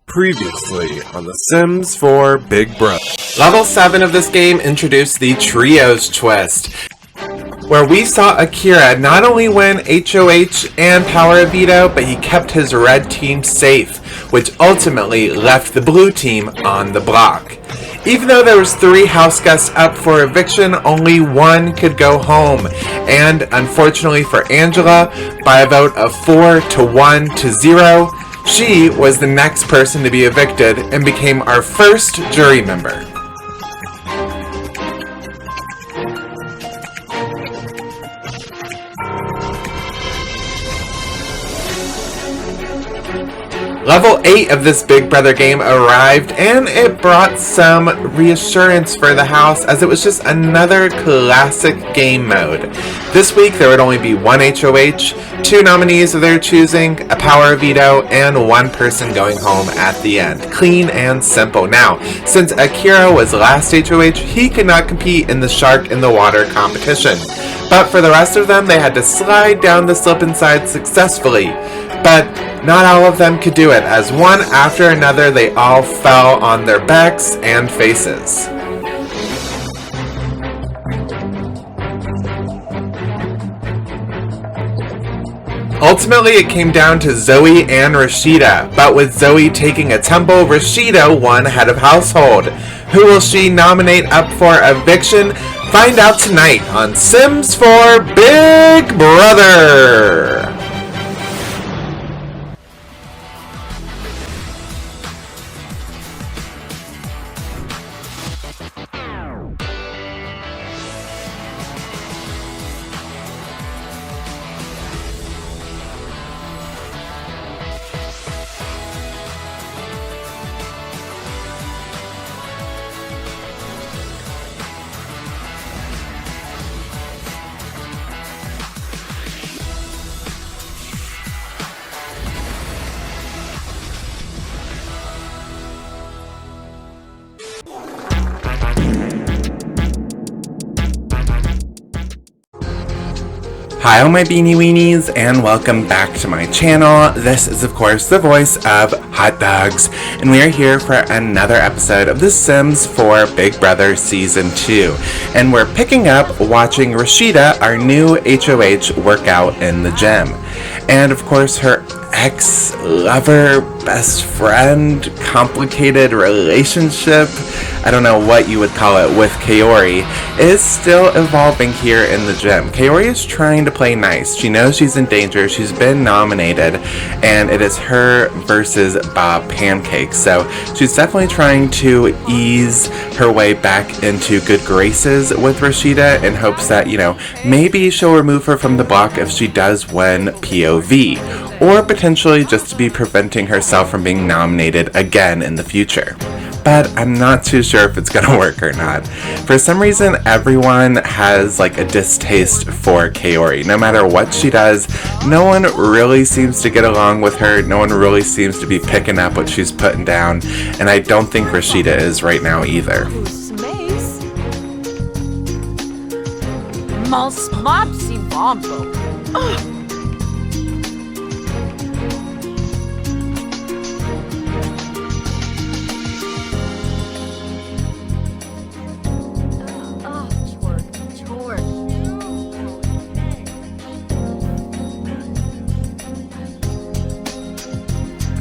Previously on The Sims 4 Big Brother. Level 7 of this game introduced the Trios twist, where we saw Akira not only win HOH and Power of Veto, but he kept his red team safe, which ultimately left the blue team on the block. Even though there was 3 house guests up for eviction, only 1 could go home. And unfortunately for Angela, by a vote of 4 to 1 to 0, she was the next person to be evicted and became our first jury member. Level 8 of this Big Brother game arrived, and it brought some reassurance for the house, as it was just another classic game mode. This week there would only be 1 HOH, 2 nominees of their choosing, a power of veto, and 1 person going home at the end. Clean and simple. Now, since Akira was last HOH, he could not compete in the Shark in the Water competition. But for the rest of them, they had to slide down the slip and slide successfully. But not all of them could do it, as one after another they all fell on their backs and faces. Ultimately, it came down to Zoe and Rashida, but with Zoe taking a tumble, Rashida won head of household. Who will she nominate up for eviction? Find out tonight on Sims 4 Big Brother! Hi all my beanie weenies, and welcome back to my channel. This is of course the voice of Hot Dogs, and we are here for another episode of The Sims 4 Big Brother Season 2. And we're picking up watching Rashida, our new HOH, work out in the gym. And of course her ex-lover, best friend, complicated relationship, I don't know what you would call it, with Kaori, is still evolving here in the gym. Kaori is trying to play nice. She knows she's in danger. She's been nominated, and it is her versus Bob Pancake. So she's definitely trying to ease her way back into good graces with Rashida in hopes that, maybe she'll remove her from the block if she does win POV, or potentially just to be preventing herself from being nominated again in the future. But I'm not too sure if it's gonna work or not. For some reason, everyone has a distaste for Kaori. No matter what she does, no one really seems to get along with her. No one really seems to be picking up what she's putting down. And I don't think Rashida is right now either.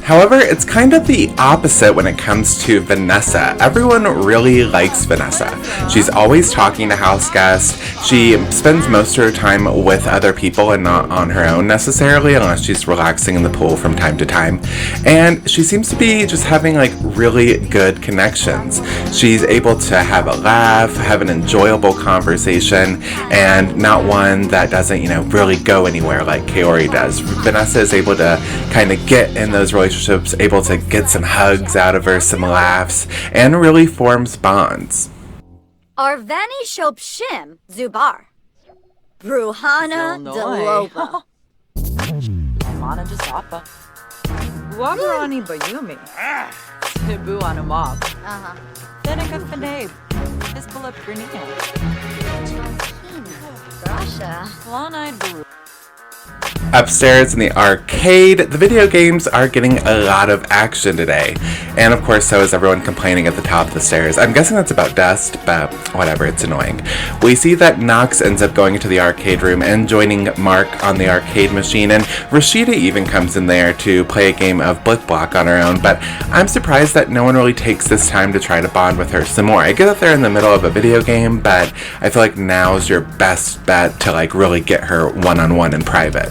However, it's kind of the opposite when it comes to Vanessa. Everyone really likes Vanessa. She's always talking to house guests. She spends most of her time with other people and not on her own necessarily, unless she's relaxing in the pool from time to time. And she seems to be just having really good connections. She's able to have a laugh, have an enjoyable conversation, and not one that doesn't, really go anywhere like Kaori does. Vanessa is able to kind of get in those relationships, able to get some hugs out of her, some laughs, and really forms bonds. Arvani Shop Shim Zubar Bruhana Deloba Mana Jasapa Wagarani Bayumi Tibu Anamab Denica Fanabe Hispala Grania Russia Long-eyed Baru Upstairs in the arcade, the video games are getting a lot of action today. And of course, so is everyone complaining at the top of the stairs. I'm guessing that's about dust, but whatever, it's annoying. We see that Knox ends up going into the arcade room and joining Mark on the arcade machine, and Rashida even comes in there to play a game of Blick Block on her own, but I'm surprised that no one really takes this time to try to bond with her some more. I get that they're in the middle of a video game, but I feel like now's your best bet to like really get her one-on-one in private.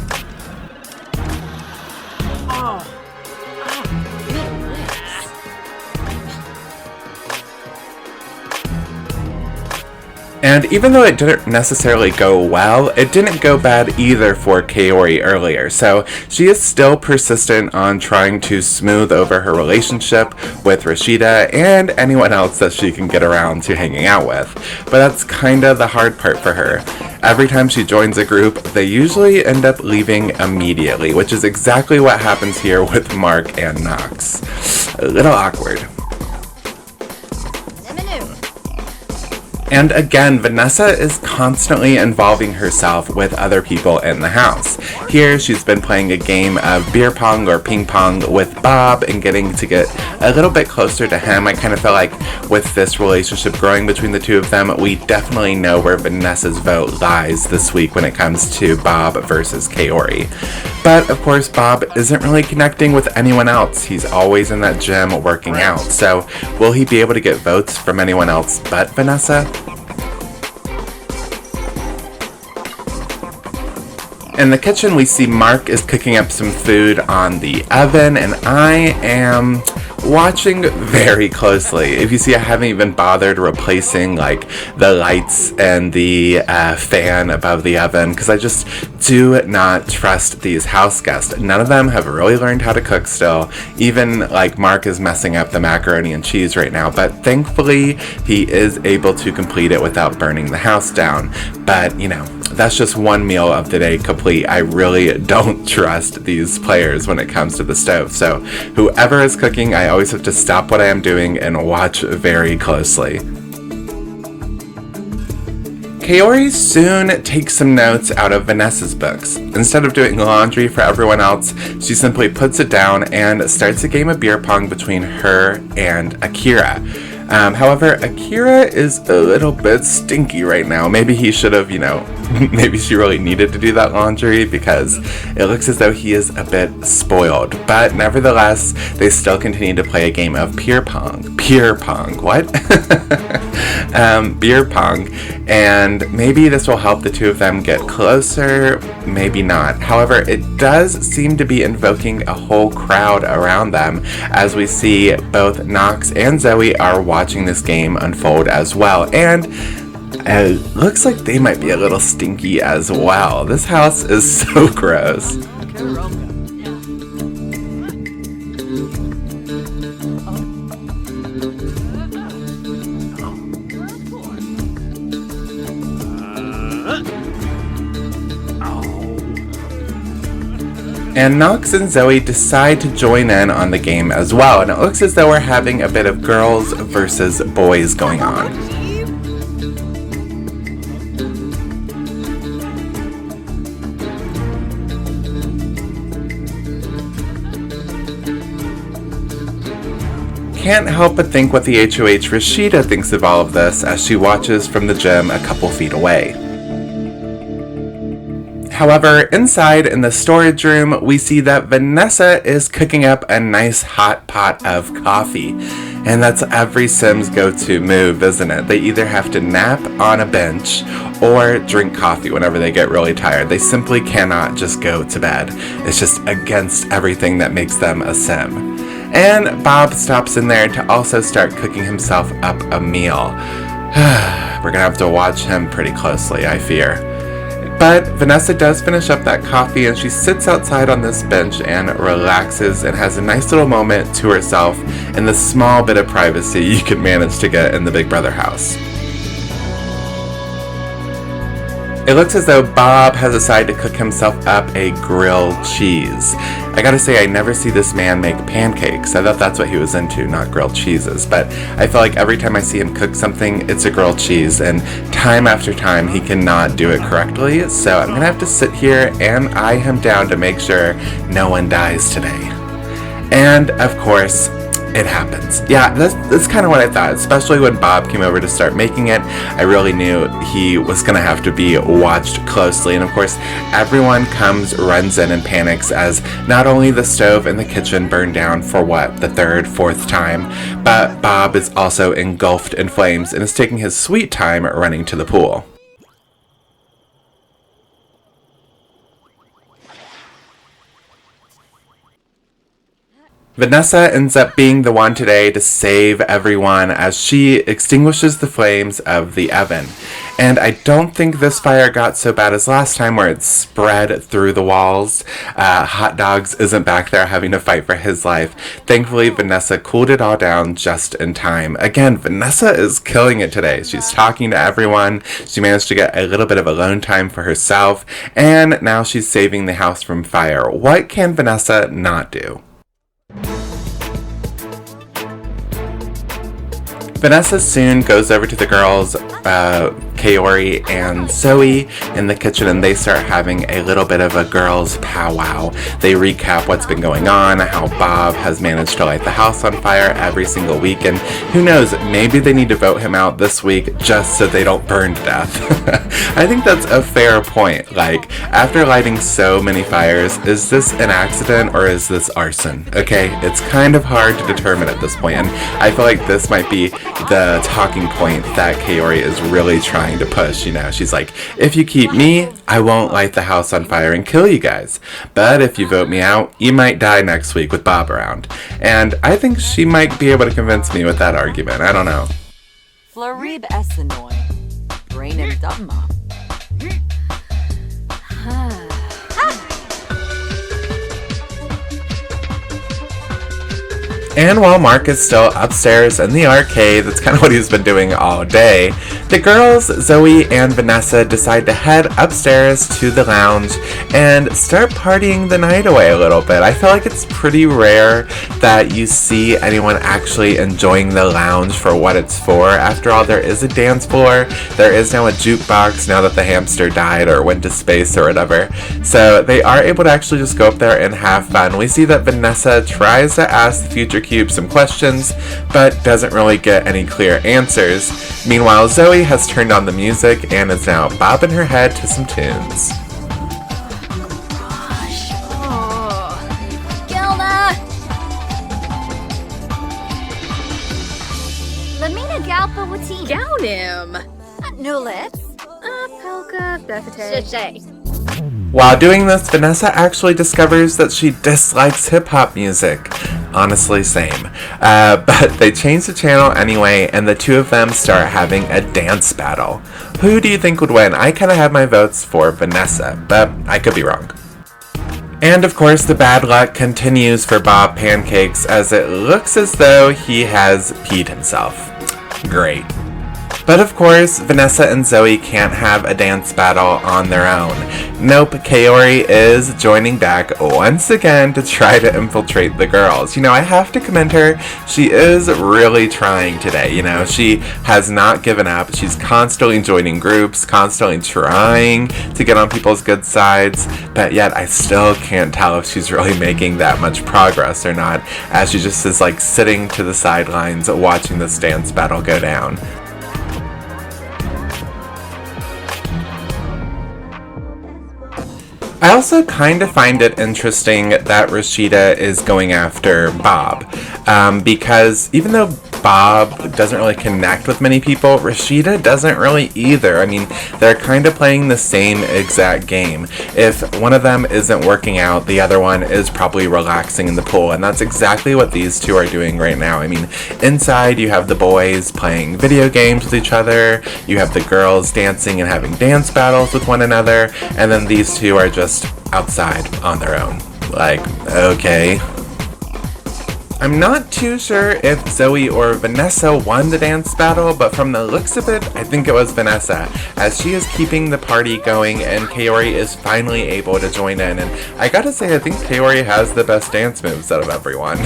And even though it didn't necessarily go well, it didn't go bad either for Kaori earlier, so she is still persistent on trying to smooth over her relationship with Rashida and anyone else that she can get around to hanging out with. But that's kinda the hard part for her. Every time she joins a group, they usually end up leaving immediately, which is exactly what happens here with Mark and Knox. A little awkward. And again, Vanessa is constantly involving herself with other people in the house. Here, she's been playing a game of beer pong or ping pong with Bob and getting to get a little bit closer to him. I kind of feel like with this relationship growing between the two of them, we definitely know where Vanessa's vote lies this week when it comes to Bob versus Kaori. But of course, Bob isn't really connecting with anyone else. He's always in that gym working out. So will he be able to get votes from anyone else but Vanessa? In the kitchen, we see Mark is cooking up some food on the oven, and I am watching very closely. If you see, I haven't even bothered replacing like the lights and the fan above the oven because I just do not trust these house guests. None of them have really learned how to cook still. Even like Mark is messing up the macaroni and cheese right now, but thankfully he is able to complete it without burning the house down. But you know, that's just one meal of the day complete. I really don't trust these players when it comes to the stove. So whoever is cooking, I always have to stop what I am doing and watch very closely. Kaori soon takes some notes out of Vanessa's books. Instead of doing laundry for everyone else, she simply puts it down and starts a game of beer pong between her and Akira. However, Akira is a little bit stinky right now. Maybe he should have, maybe she really needed to do that laundry because it looks as though he is a bit spoiled. But nevertheless, they still continue to play a game of beer pong. Beer pong, what? Beer pong. And maybe this will help the two of them get closer, maybe not. However, it does seem to be invoking a whole crowd around them as we see both Knox and Zoe are watching this game unfold as well. And it looks like they might be a little stinky as well. This house is so gross. And Knox and Zoe decide to join in on the game as well, and it looks as though we're having a bit of girls versus boys going on. Can't help but think what the HOH Rashida thinks of all of this as she watches from the gym a couple feet away. However, inside in the storage room, we see that Vanessa is cooking up a nice hot pot of coffee. And that's every Sim's go-to move, isn't it? They either have to nap on a bench or drink coffee whenever they get really tired. They simply cannot just go to bed. It's just against everything that makes them a Sim. And Bob stops in there to also start cooking himself up a meal. We're gonna have to watch him pretty closely, I fear. But Vanessa does finish up that coffee and she sits outside on this bench and relaxes and has a nice little moment to herself in the small bit of privacy you can manage to get in the Big Brother house. It looks as though Bob has decided to cook himself up a grilled cheese. I gotta say, I never see this man make pancakes. I thought that's what he was into, not grilled cheeses. But I feel like every time I see him cook something, it's a grilled cheese. And time after time, he cannot do it correctly. So I'm gonna have to sit here and eye him down to make sure no one dies today. And of course, it happens. Yeah, that's kind of what I thought, especially when Bob came over to start making it. I really knew he was going to have to be watched closely. And of course, everyone runs in and panics as not only the stove in the kitchen burned down for the third, fourth time, but Bob is also engulfed in flames and is taking his sweet time running to the pool. Vanessa ends up being the one today to save everyone as she extinguishes the flames of the oven. And I don't think this fire got so bad as last time where it spread through the walls. Hot Dogs isn't back there having to fight for his life. Thankfully, Vanessa cooled it all down just in time. Again, Vanessa is killing it today. She's talking to everyone. She managed to get a little bit of alone time for herself. And now she's saving the house from fire. What can Vanessa not do? Vanessa soon goes over to the girls, Kaori and Zoe, in the kitchen, and they start having a little bit of a girls' powwow. They recap what's been going on, how Bob has managed to light the house on fire every single week, and who knows, maybe they need to vote him out this week just so they don't burn to death. I think that's a fair point. Like, after lighting so many fires, is this an accident or is this arson? Okay, it's kind of hard to determine at this point, and I feel like this might be the talking point that Kaori is really trying to push. You know, she's like, if you keep me, I won't light the house on fire and kill you guys. But if you vote me out, you might die next week with Bob around. And I think she might be able to convince me with that argument. I don't know. Florib Essenoi. Brain and Dumma. And while Mark is still upstairs in the arcade, that's kind of what he's been doing all day, the girls, Zoe and Vanessa, decide to head upstairs to the lounge and start partying the night away a little bit. I feel like it's pretty rare that you see anyone actually enjoying the lounge for what it's for. After all, there is a dance floor, there is now a jukebox now that the hamster died or went to space or whatever. So they are able to actually just go up there and have fun. We see that Vanessa tries to ask the future Cube some questions, but doesn't really get any clear answers. Meanwhile, Zoe has turned on the music and is now bobbing her head to some tunes. Gilma! Lamina Galpa Wati. Gaunim. Nulets. Polka Bethate. Shay. While doing this, Vanessa actually discovers that she dislikes hip-hop music. Honestly, same. But they change the channel anyway, and the two of them start having a dance battle. Who do you think would win? I kind of have my votes for Vanessa, but I could be wrong. And of course, the bad luck continues for Bob Pancakes as it looks as though he has peed himself. Great. But of course, Vanessa and Zoe can't have a dance battle on their own. Nope, Kaori is joining back once again to try to infiltrate the girls. You know, I have to commend her. She is really trying today. You know, she has not given up. She's constantly joining groups, constantly trying to get on people's good sides. But yet, I still can't tell if she's really making that much progress or not, as she just is like sitting to the sidelines watching this dance battle go down. I also kind of find it interesting that Rashida is going after Bob, because even though Bob doesn't really connect with many people, Rashida doesn't really either. I mean, they're kind of playing the same exact game. If one of them isn't working out, the other one is probably relaxing in the pool, and that's exactly what these two are doing right now. I mean, inside you have the boys playing video games with each other, you have the girls dancing and having dance battles with one another, and then these two are just outside on their own. Like, okay. I'm not too sure if Zoe or Vanessa won the dance battle, but from the looks of it, I think it was Vanessa, as she is keeping the party going and Kaori is finally able to join in. And I gotta say, I think Kaori has the best dance moves out of everyone.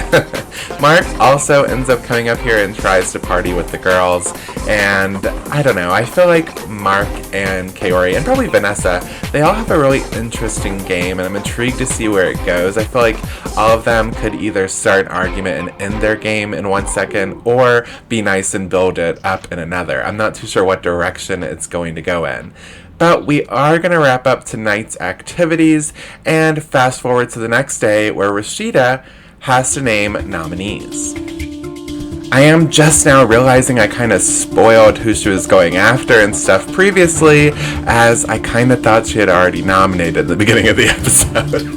Mark also ends up coming up here and tries to party with the girls, and I don't know, I feel like Mark and Kaori, and probably Vanessa, they all have a really interesting game, and I'm intrigued to see where it goes. I feel like all of them could either start an argument and end their game in 1 second, or be nice and build it up in another. I'm not too sure what direction it's going to go in. But we are going to wrap up tonight's activities and fast forward to the next day where Rashida has to name nominees. I am just now realizing I kind of spoiled who she was going after and stuff previously, as I kind of thought she had already nominated at the beginning of the episode.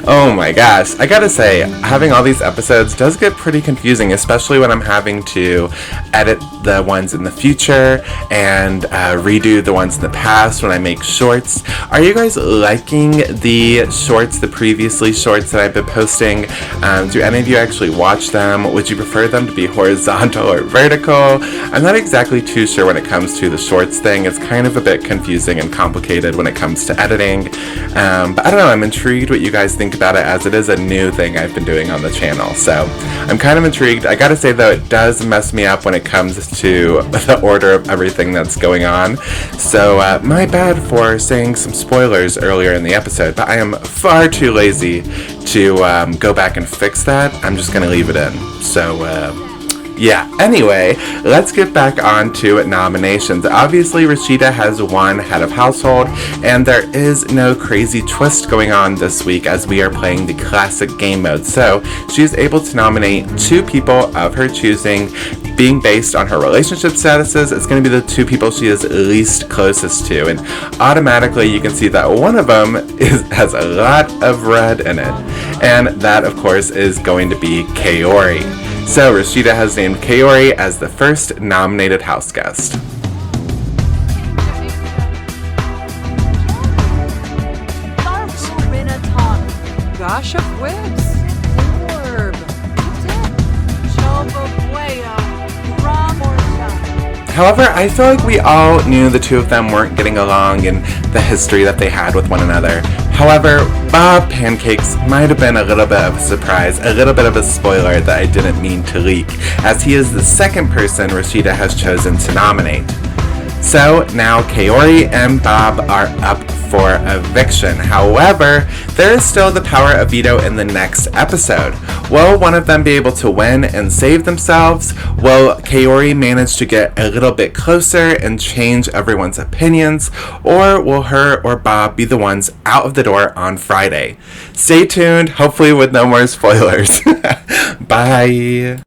Oh my gosh, I gotta say, having all these episodes does get pretty confusing, especially when I'm having to edit the ones in the future and redo the ones in the past when I make shorts. Are you guys liking the shorts, the previously shorts that I've been posting? Do any of you actually watch them? Would you prefer them to be horizontal or vertical? I'm not exactly too sure when it comes to the shorts thing. It's kind of a bit confusing and complicated when it comes to editing. But I don't know, I'm intrigued what you guys think about it, as it is a new thing I've been doing on the channel. So I'm kind of intrigued. I gotta say though, it does mess me up when it comes to the order of everything that's going on. So my bad for saying some spoilers earlier in the episode, but I am far too lazy to go back and fix that. I'm just gonna leave it in. So yeah, anyway, let's get back on to nominations. Obviously, Rashida has won Head of Household, and there is no crazy twist going on this week as we are playing the classic game mode. So, she is able to nominate 2 people of her choosing, being based on her relationship statuses. It's going to be the 2 people she is least closest to, and automatically you can see that one of them has a lot of red in it, and that, of course, is going to be Kaori. So Rashida has named Kaori as the first nominated house guest. Gasha Quibs, Orb, However, I feel like we all knew the 2 of them weren't getting along and the history that they had with one another. However, Bob Pancakes might have been a little bit of a surprise, a little bit of a spoiler that I didn't mean to leak, as he is the second person Rashida has chosen to nominate. So now Kaori and Bob are up for eviction. However, there is still the power of veto in the next episode. Will one of them be able to win and save themselves? Will Kaori manage to get a little bit closer and change everyone's opinions? Or will her or Bob be the ones out of the door on Friday? Stay tuned, hopefully with no more spoilers. Bye!